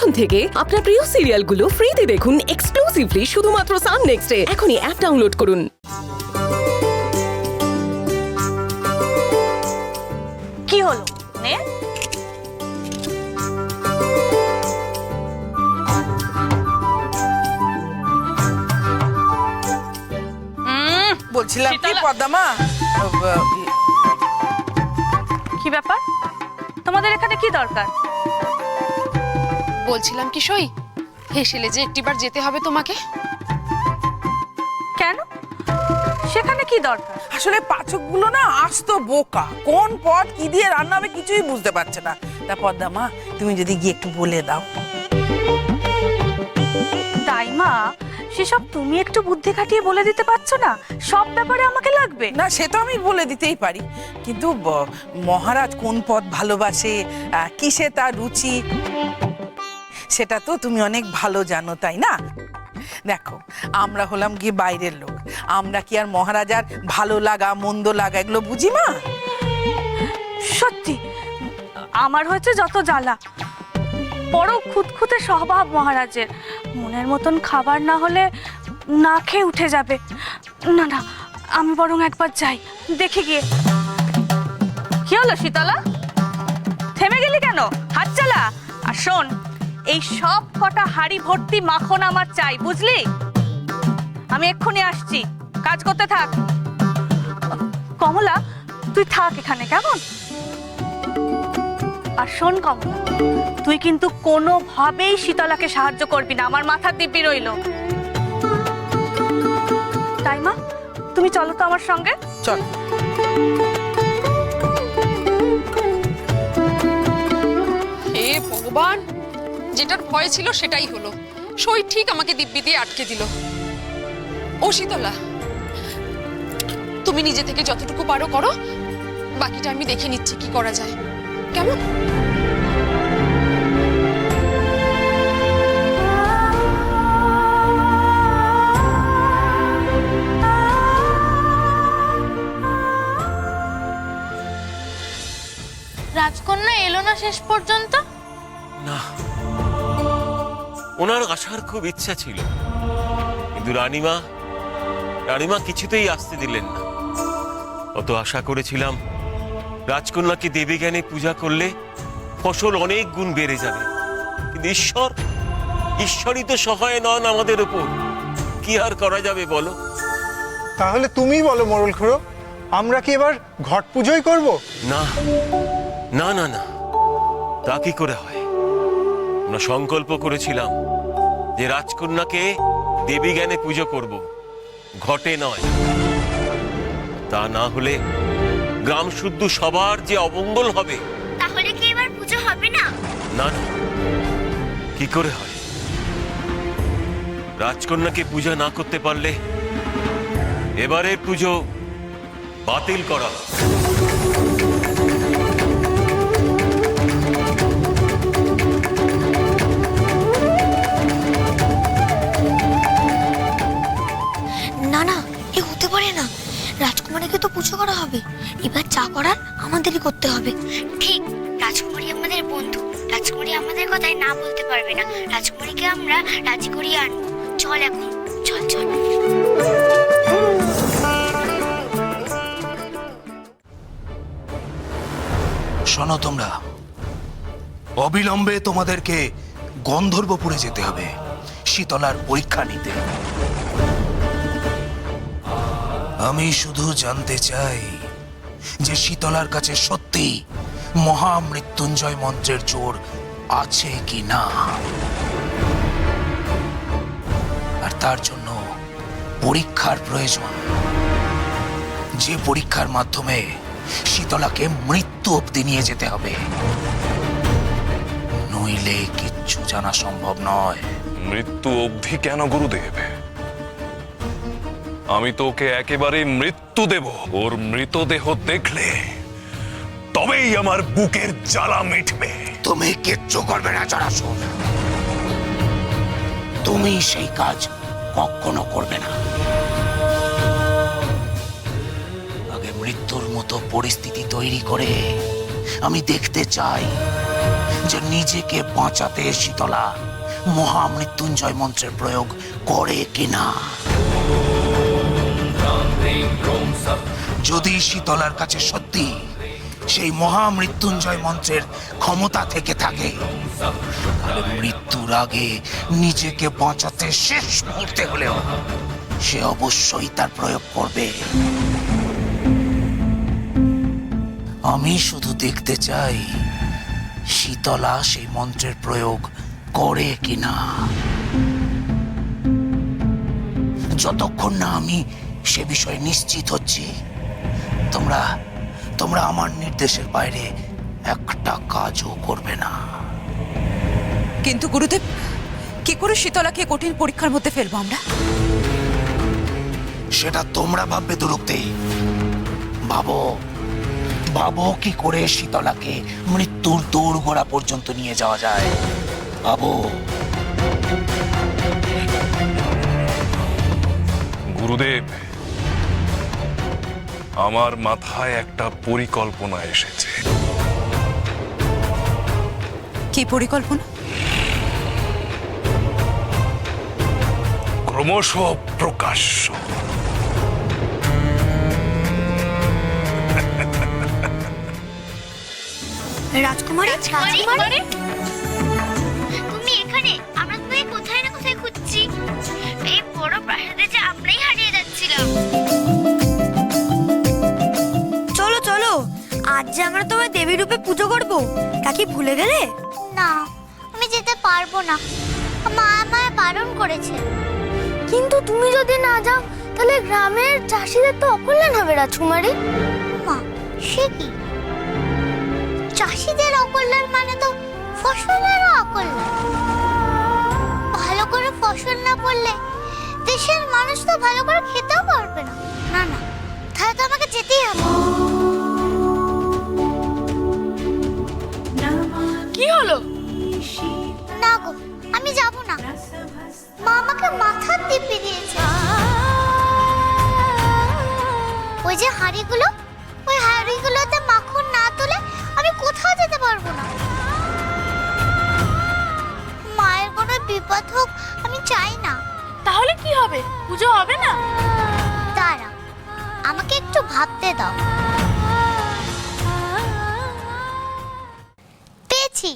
এখন থেকে আপনার প্রিয় সিরিয়ালগুলো ফ্রিতে দেখুন এক্সক্লুসিভলি শুধুমাত্র সান নেক্সটে। এখনই অ্যাপ ডাউনলোড করুন। কি হলো নে? বলছিলাম কি শীতলা- পদ্মা, কি ব্যাপার? তোমাদের এখানে কি দরকার? বলছিলাম কি সই হেসেলে যে একটিবার যেতে হবে তোমাকে। কেন? সেখানে কি দরকার? আসলে পাচকগুলো না আস্ত বোকা, কোন পদ কি দিয়ে রান্না হবে কিছুই বুঝতে পারছে না। তা পদ্মা, তুমি যদি গিয়ে একটু বলে দাও। তাই মা, সেসব তুমি একটু বুদ্ধি খাটিয়ে বলে দিতে পারছো না? সব ব্যাপারে আমাকে লাগবে? না, সে তো আমি বলে দিতেই পারি, কিন্তু মহারাজ কোন পদ ভালোবাসে, কিসে তার রুচি, সেটা তো তুমি অনেক ভালো জানো, তাই না? দেখো, আমরা হলাম গিয়ে বাইরের লোক, আমরা কি আর মহারাজার ভালো লাগা মন্দ লাগা এগুলো বুঝি মা? সত্যি আমার হয়েছে যত জ্বালা। বড় খুঁতখুঁতে স্বভাব মহারাজের, মনের মতন খাবার না হলে না খেয়ে উঠে যাবে। না না, আমি বরং একবার যাই, দেখে গিয়ে। কি হলো শীতলা, থেমে গেলি কেন? হাত চালা। আর শোন, এই সব কটা হাড়ি ভর্তি মাখন আমার চাই, বুঝলি? আমি এক্ষুনি আসছি, কাজ করতে থাক। কমলা, তুই থাক এখানে, কেমন? আর শোন কমলা, তুই কিন্তু কোনোভাবেই শীতলাকে সাহায্য করবি না, আমার মাথার দিব্যি রইল। তাই মা, তুমি চলো তো আমার সঙ্গে। চল। হে ভগবান, যেটার ভয় ছিল সেটাই হলো। সই ঠিক আমাকে দিব্যি দিয়ে আটকে দিল। ও শীতলা, তুমি নিজে থেকে যতটুকু পারো করো, বাকিটা আমি দেখে নিচ্ছি কি করা যায়, কেমন? রাজকন্যা এলো না শেষ পর্যন্ত? না, ওনার আসার খুব ইচ্ছা ছিল, কিন্তু রানীমা কিছুতেই আসতে দিলেন না। অত আশা করেছিলাম রাজকন্যাকে দেবী জ্ঞানে পূজা করলে ফসল অনেক গুণ বেড়ে যাবে, কিন্তু ঈশ্বরই তো সহায় নন আমাদের উপর। কি আর করা যাবে বলো? তাহলে তুমি বলো মোড়ল খুড়ো, আমরা কি এবার ঘট পুজোই করব? না না না না, তা কি করে হয়? আমরা সংকল্প করেছিলাম যে রাজকন্যাকে দেবী জ্ঞানে পুজো করব, ঘটে নয়। তা না হলে গ্রাম শুদ্ধ সবার যে অমঙ্গল হবে। তাহলে কি এবার পুজো হবে না? না না, কি করে হয়? রাজকন্যাকে পূজা না করতে পারলে এবারের পুজো বাতিল করা। না না, এ হতে পারে না। রাজকুমারীকে তো পুজো করা হবে, এবার যা করার আমাদেরই করতে হবে। ঠিক, রাজকুমারী আমাদের বন্ধু, রাজকুমারী আমাদের কথায় না বলতে পারবে না। রাজকুমারীকে আমরা রাজি করিয়ে আনবো। চল এখন, চল চল। শোনো তোমরা, অবিলম্বে তোমাদেরকে গন্ধর্বপুরে যেতে হবে শীতলার পরীক্ষা নিতে। আমি শুধু জানতে চাই যে শীতলার কাছে সত্যি মহামৃত্যুঞ্জয় মন্ত্রের জোর আছে কি না, আর তার জন্য পরীক্ষার প্রয়োজন, যে পরীক্ষার মাধ্যমে শীতলাকে মৃত্যু অবধি নিয়ে যেতে হবে, নইলে কিচ্ছু জানা সম্ভব নয়। মৃত্যু অবধি কেন গুরুদেব? আমি তো ওকে একেবারে মৃত্যু দেব। ওর মৃতদেহ দেখলে তবেই আমার বুকের জ্বালা মিটবে। তুমি কিচ্ছু করবে না জরাসুর, তুমি সেই কাজ কখনো করবে না। আগে মৃত্যুর মতো পরিস্থিতি তৈরি করে আমি দেখতে চাই যে নিজেকে বাঁচাতে শীতলা মহামৃত্যুঞ্জয় মন্ত্রের প্রয়োগ করে কিনা। যদি শীতলার কাছে সত্যি সেই মহামৃত্যুঞ্জয় মন্ত্রের ক্ষমতা থেকে থাকে, তাহলে মৃত্যুর আগে নিজেকে বাঁচাতে শেষ মুহূর্তে হলেও সে অবশ্যই তার প্রয়োগ করবে। আমি শুধু দেখতে চাই শীতলা সেই মন্ত্রের প্রয়োগ করে কিনা। যতক্ষণ না আমি সে বিষয়ে নিশ্চিত হচ্ছি, তোমরা তোমরা আমার নির্দেশের বাইরে একটা কাজও করবে না। কিন্তু গুরুদেব, কি করে শীতলাকে কঠিন পরীক্ষার মধ্যে ফেলবো আমরা? সেটা তোমরা ভাববে দুরুক্তি। ভাবো ভাবো কি করে শীতলাকে মৃত্যুর দোরগোড়া পর্যন্ত নিয়ে যাওয়া যায়। ভাবো। গুরুদেব, আমার মাথায় একটা পরিকল্পনা এসেছে। কি পরিকল্পনা? ক্রমশ প্রকাশ্য। রাজকুমারী, তুমি এখানে? আমরা তোমায় কোথায় না কোথায় খুঁজছি। এই বড় প্রাসাদে যে আমরাই হারিয়ে যাচ্ছিলাম। চলো চলো, আজ যে আমরা তোমার দেবী রূপে পুজো করব, তা কি ভুলে গেলে? না, আমি যেতে পারবো না, মা আমায় বারণ করেছে। কিন্তু তুমি যদি না যাও তাহলে গ্রামের চাষিদের তো অকল্যাণ হবে রাজকুমারী। মা, সে কি? চাষিদের অকল্যাণ মানে তো ফসলেরও অকল্যাণ। ভালো করে ফসল না করলে দেশের মানুষ তো ভালো করে খেতেও পারবে না। না না, তাহলে তো আমাকে যেতেই হবে। কি হলো? না গো, আমি যাব না। মা আমাকে মাথার দিব্যি দিয়েছে। ওই যে হাঁড়িগুলো, ওই হাঁড়িগুলোতে মাখন না তুলে আমি কোথাও যেতে পারবো না। মায়ের কোনো বিপদ হোক আমি চাই না। তাহলে কি হবে? পুজো হবে না? দাঁড়া, আমাকে একটু ভাবতে দাও। পেয়েছি,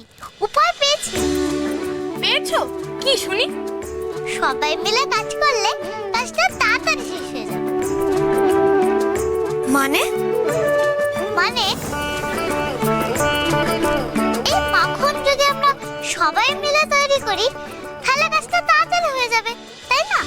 উপায় পেয়েছি। পেয়েছো? কি শুনি? সবাই মিলে কাজ করলে কাজটা তাড়াতাড়ি শেষ হয়ে যাবে। মানে? মানে এই মাখন যদি আমরা সবাই মিলে তৈরি করি, তাহলে কাজটা তাড়াতাড়ি হয়ে যাবে, তাই না?